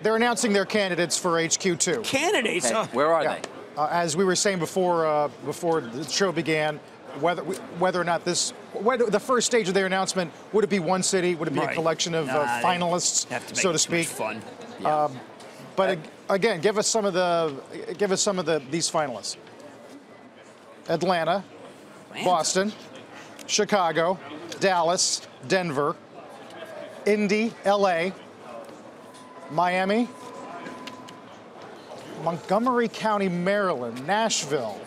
they're announcing their candidates for HQ2. Candidates? Okay. Where are they? As we were saying before the show began, whether or not the first stage of their announcement, would it be one city? Would it be a collection of finalists, so to speak? Fun. But again, give us some of these finalists: Atlanta, Boston, Chicago, Dallas, Denver, Indy, LA, Miami, Montgomery County, Maryland, Nashville.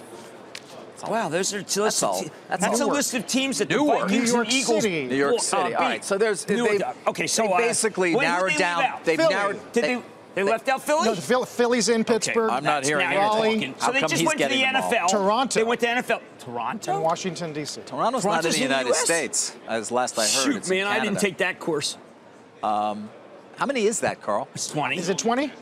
Wow, those are that's a list of teams that the Newark. Vikings and Eagles. New York City. All right, so there's Okay, so they basically narrowed down. They've narrowed. They left out Philly? No, Philly's in Pittsburgh. Okay, I'm not hearing Raleigh. So they just went to the NFL. Toronto. They went to NFL. Toronto? And Washington, D.C. Toronto's not in the United States, as last I heard. Shoot, it's man, I didn't take that course. How many is that, Carl? It's 20. Is it 20?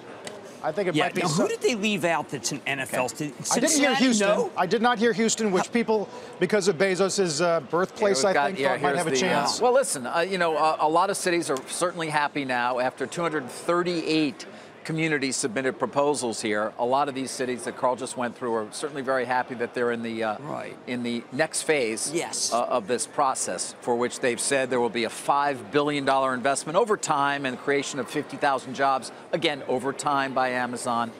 I think it might be. Now, who did they leave out that's an NFL? Okay. I didn't hear Houston. No? I did not hear Houston, which people, because of Bezos' birthplace, I think, thought might have a chance. Well, listen, a lot of cities are certainly happy now after 238 communities submitted proposals here. A lot of these cities that Carl just went through are certainly very happy that they're in the next phase of this process, for which they've said there will be a $5 billion investment over time and creation of 50,000 jobs, again, over time by Amazon.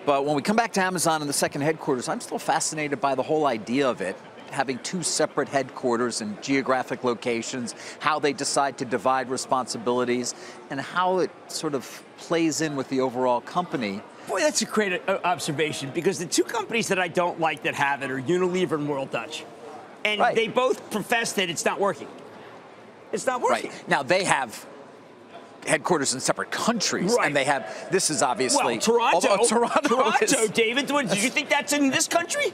But when we come back to Amazon and the second headquarters, I'm still fascinated by the whole idea of it, having two separate headquarters in geographic locations, how they decide to divide responsibilities, and how it sort of plays in with the overall company. Boy, that's a great observation, because the two companies that I don't like that have it are Unilever and World Dutch. And they both profess that it's not working. It's not working. Right. Now, they have headquarters in separate countries, and they have, this is obviously... Well, Toronto, David, do you think that's in this country?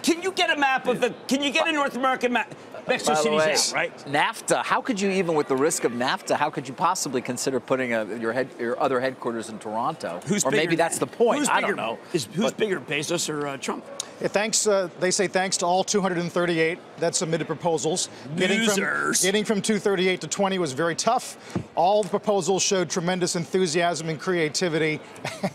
Can you get a map of can you get a North American map? Mexico City's out, right? NAFTA, how could you, even with the risk of NAFTA, how could you possibly consider putting your other headquarters in Toronto? Or maybe that's the point, I don't know. Who's bigger, Bezos or Trump? Yeah, they say thanks to all 238 that submitted proposals. Losers. Getting from 238 to 20 was very tough. All the proposals showed tremendous enthusiasm and creativity.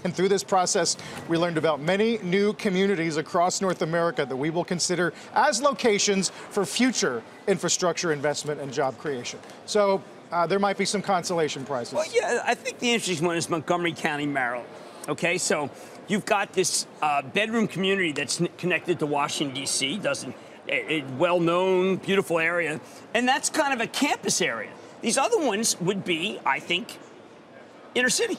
And through this process, we learned about many new communities across North America that we will consider as locations for future infrastructure investment and job creation. So there might be some consolation prizes. Well, yeah, I think the interesting one is Montgomery County, Maryland. Okay, so you've got this bedroom community that's connected to Washington, D.C., a well-known, beautiful area, and that's kind of a campus area. These other ones would be, I think, inner city.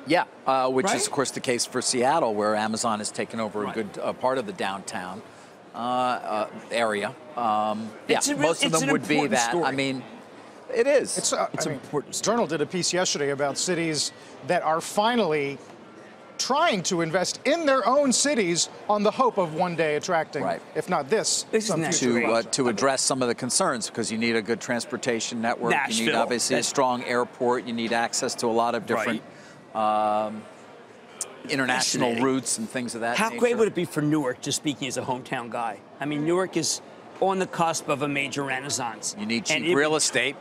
Yeah, which is, of course, the case for Seattle, where Amazon has taken over a good part of the downtown area. Most of them would be that. Story. I mean, it is. It's an important story. Journal did a piece yesterday about cities that are finally trying to invest in their own cities on the hope of one day attracting, if not to address some of the concerns, because you need a good transportation network. Nashville. You need obviously a strong airport. You need access to a lot of different international routes and things of that nature. How great would it be for Newark, just speaking as a hometown guy? I mean, Newark is on the cusp of a major renaissance. You need cheap real estate.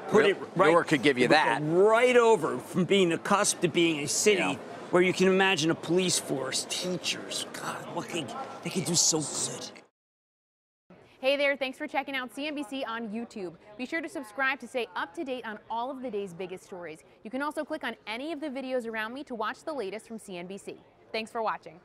Newark could give you that. Right over from being the cusp to being a city where you can imagine a police force, teachers. God, they could do so good. Hey there, thanks for checking out CNBC on YouTube. Be sure to subscribe to stay up to date on all of the day's biggest stories. You can also click on any of the videos around me to watch the latest from CNBC. Thanks for watching.